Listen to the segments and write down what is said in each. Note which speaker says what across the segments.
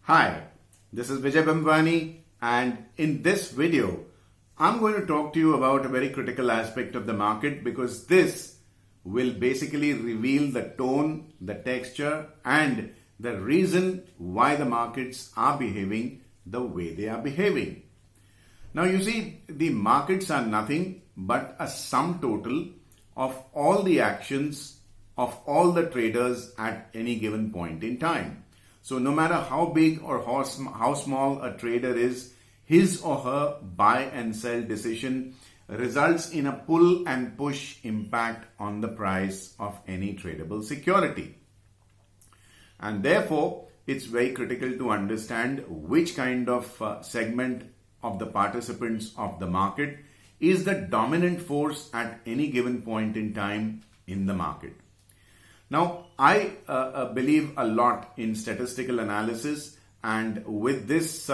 Speaker 1: Hi, this is Vijay Bambwani, and in this video, I'm going to talk to you about a very critical aspect of the market because this will basically reveal the tone, the texture, and the reason why the markets are behaving the way they are behaving. Now, you see, the markets are nothing but a sum total of all the actions of all the traders at any given point in time. So no matter how big or how small a trader is, his or her buy and sell decision results in a pull and push impact on the price of any tradable security. And therefore, it's very critical to understand which kind of segment of the participants of the market is the dominant force at any given point in time in the market. Now, I believe a lot in statistical analysis, and with this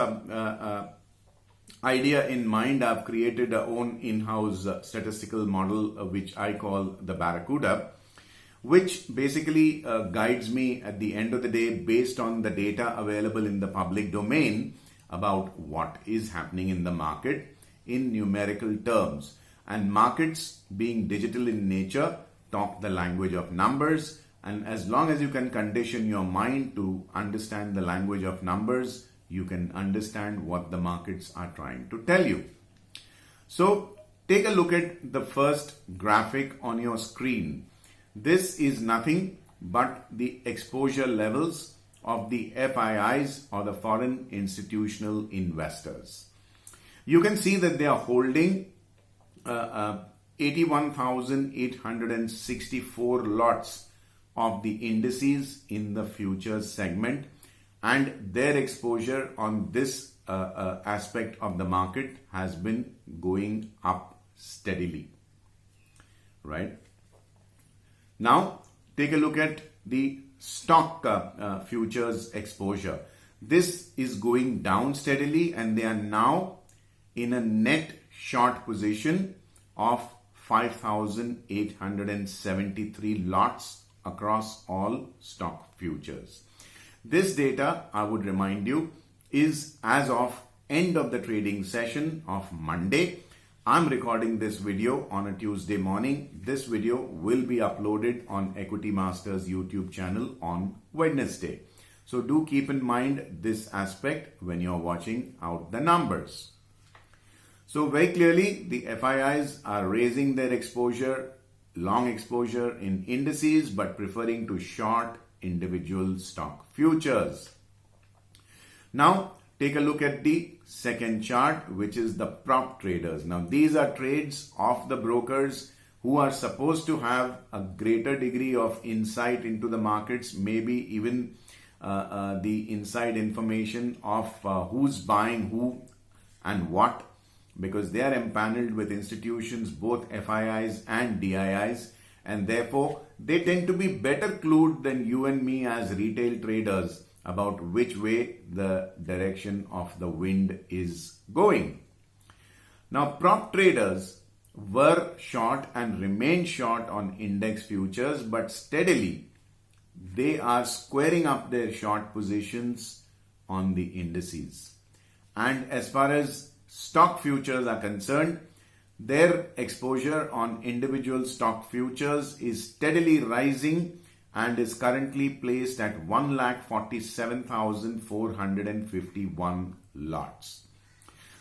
Speaker 1: idea in mind, I've created our own in-house statistical model, which I call the Barracuda, which basically guides me at the end of the day based on the data available in the public domain about what is happening in the market in numerical terms. And markets, being digital in nature, talk the language of numbers, and as long as you can condition your mind to understand the language of numbers, you can understand what the markets are trying to tell you. So take a look at the first graphic on your screen. This is nothing but the exposure levels of the FIIs, or the foreign institutional investors. You can see that they are holding 81,864 lots of the indices in the futures segment, and their exposure on this aspect of the market has been going up steadily. Right? Now, take a look at the stock futures exposure. This is going down steadily, and they are now in a net short position of 5,873 lots across all stock futures. This data, I would remind you, is as of end of the trading session of Monday. I'm recording this video on a Tuesday morning. This video will be uploaded on Equity Masters YouTube channel on Wednesday. So do keep in mind this aspect when you're watching out the numbers. So very clearly, the FIIs are raising their exposure, long exposure in indices, but preferring to short individual stock futures. Now, take a look at the second chart, which is the prop traders. Now, these are trades of the brokers who are supposed to have a greater degree of insight into the markets, maybe even the inside information of who's buying who and what, because they are empaneled with institutions, both FIIs and DIIs, and therefore they tend to be better clued than you and me as retail traders about which way the direction of the wind is going. Now, prop traders were short and remain short on index futures, but steadily they are squaring up their short positions on the indices. And as far as stock futures are concerned, their exposure on individual stock futures is steadily rising and is currently placed at 1,47,451 lots.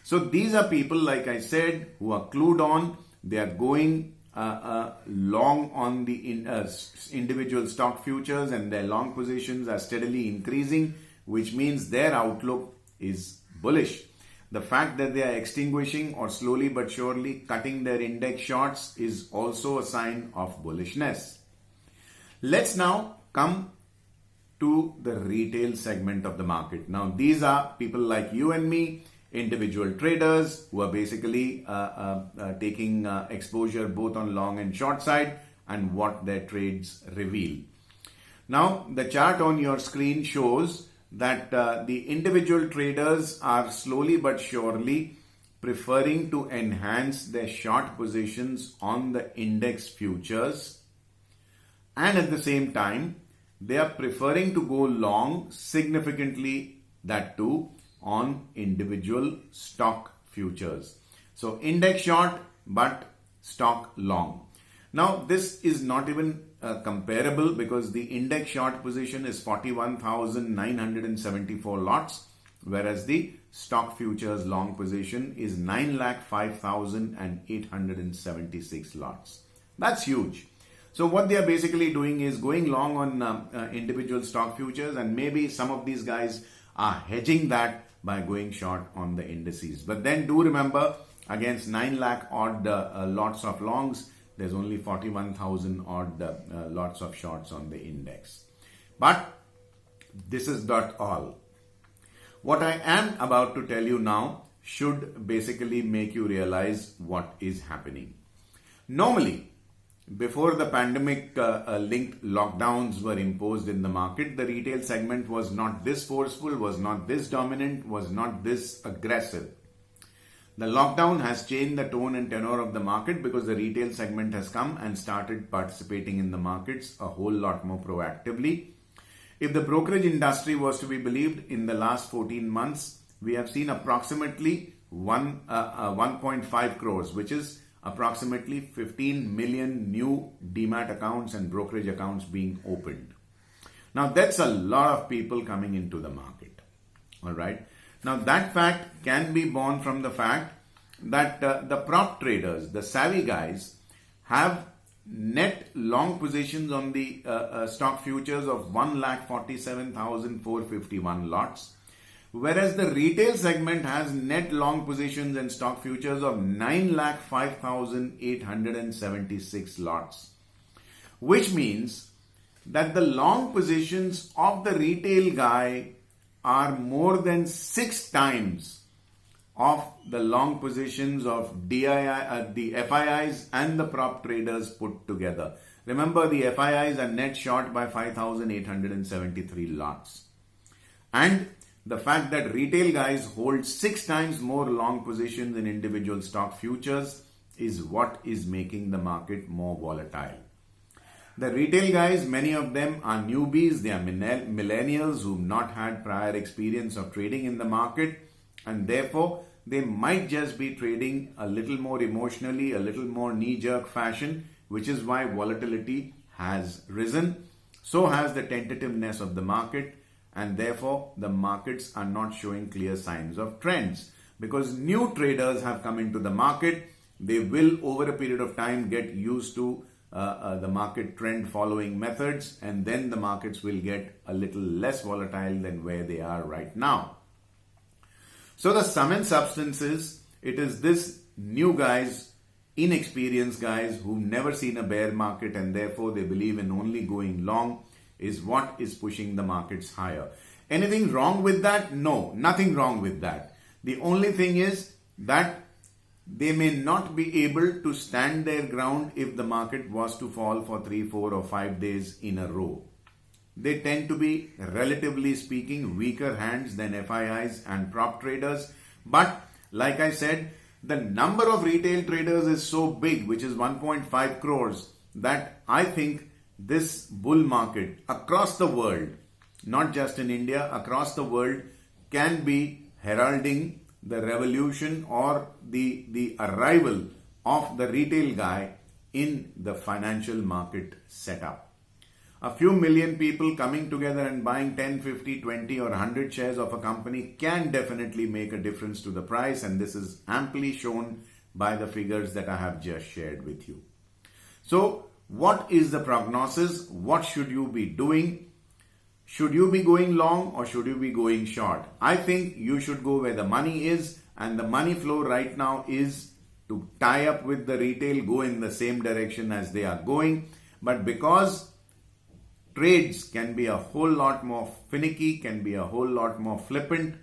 Speaker 1: So these are people, like I said, who are clued on. They are going long on the individual stock futures, and their long positions are steadily increasing, which means their outlook is bullish. The fact that they are extinguishing or slowly but surely cutting their index shorts is also a sign of bullishness. Let's now come to the retail segment of the market. Now, these are people like you and me, individual traders who are basically taking exposure both on long and short side and what their trades reveal. Now, the chart on your screen shows that the individual traders are slowly but surely preferring to enhance their short positions on the index futures, and at the same time they are preferring to go long significantly that too on individual stock futures. So index short but stock long. Now this is not even comparable because the index short position is 41,974 lots, whereas the stock futures long position is 9,05,876 lots. That's huge. So what they are basically doing is going long on individual stock futures, and maybe some of these guys are hedging that by going short on the indices. But then do remember, against 9 lakh odd lots of longs, there's only 41,000 odd lots of shorts on the index. But this is not all. What I am about to tell you now should basically make you realize what is happening. Normally, before the pandemic linked lockdowns were imposed in the market, the retail segment was not this forceful, was not this dominant, was not this aggressive. The lockdown has changed the tone and tenor of the market because the retail segment has come and started participating in the markets a whole lot more proactively. If the brokerage industry was to be believed, in the last 14 months, we have seen approximately 1.5 crores, which is approximately 15 million new demat accounts and brokerage accounts being opened. Now that's a lot of people coming into the market. All right. Now that fact can be born from the fact that the prop traders, the savvy guys, have net long positions on the stock futures of 1,47,451 lots, whereas the retail segment has net long positions in stock futures of 9,05,876 lots, which means that the long positions of the retail guy are more than 6 times of the long positions of the FIIs and the prop traders put together. Remember, the FIIs are net short by 5,873 lots. And the fact that retail guys hold 6 times more long positions in individual stock futures is what is making the market more volatile. The retail guys, many of them are newbies, they are millennials who've not had prior experience of trading in the market, and therefore they might just be trading a little more emotionally, a little more knee-jerk fashion, which is why volatility has risen. So has the tentativeness of the market, and therefore the markets are not showing clear signs of trends. Because new traders have come into the market, they will over a period of time get used to the market trend following methods, and then the markets will get a little less volatile than where they are right now. So the sum and substance is, it is this new guys, inexperienced guys who've never seen a bear market and therefore they believe in only going long, is what is pushing the markets higher. Anything wrong with that? No, nothing wrong with that. The only thing is that they may not be able to stand their ground if the market was to fall for 3, 4 or 5 days in a row. They tend to be, relatively speaking, weaker hands than FIIs and prop traders. But like I said, the number of retail traders is so big, which is 1.5 crores, that I think this bull market across the world, not just in India, across the world, can be heralding the revolution or the arrival of the retail guy in the financial market setup. A few million people coming together and buying 10, 50, 20 or 100 shares of a company can definitely make a difference to the price, and this is amply shown by the figures that I have just shared with you. So what is the prognosis? What should you be doing? Should you be going long or should you be going short? I think you should go where the money is, and the money flow right now is to tie up with the retail, go in the same direction as they are going. But because trades can be a whole lot more finicky, can be a whole lot more flippant,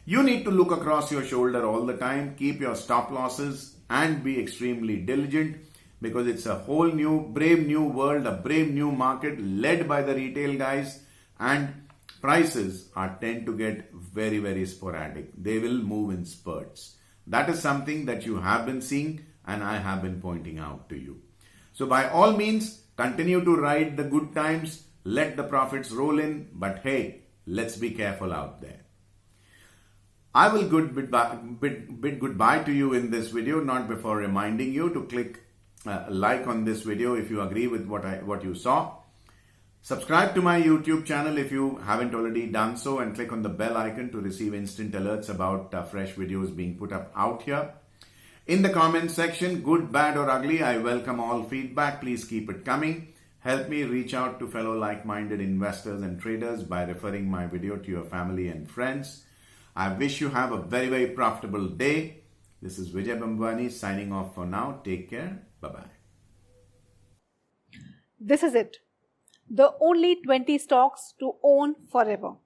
Speaker 1: you need to look across your shoulder all the time, keep your stop losses and be extremely diligent, because it's a whole new, brave new world, a brave new market led by the retail guys, and prices tend to get very, very sporadic. They will move in spurts. That is something that you have been seeing and I have been pointing out to you. So by all means, continue to ride the good times, let the profits roll in, but hey, let's be careful out there. I will bid goodbye to you in this video, not before reminding you to click like on this video if you agree with what you saw. Subscribe to my YouTube channel if you haven't already done so, and click on the bell icon to receive instant alerts about fresh videos being put up out here. In the comment section, good, bad or ugly, I welcome all feedback. Please keep it coming. Help me reach out to fellow like-minded investors and traders by referring my video to your family and friends. I wish you have a very, very profitable day. This is Vijay Bambwani signing off for now. Take care. Bye-bye.
Speaker 2: This is it. The only 20 stocks to own forever.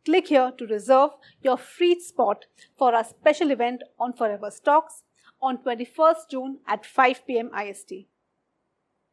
Speaker 2: Click here to reserve your free spot for our special event on Forever Stocks on 21st June at 5 p.m. IST.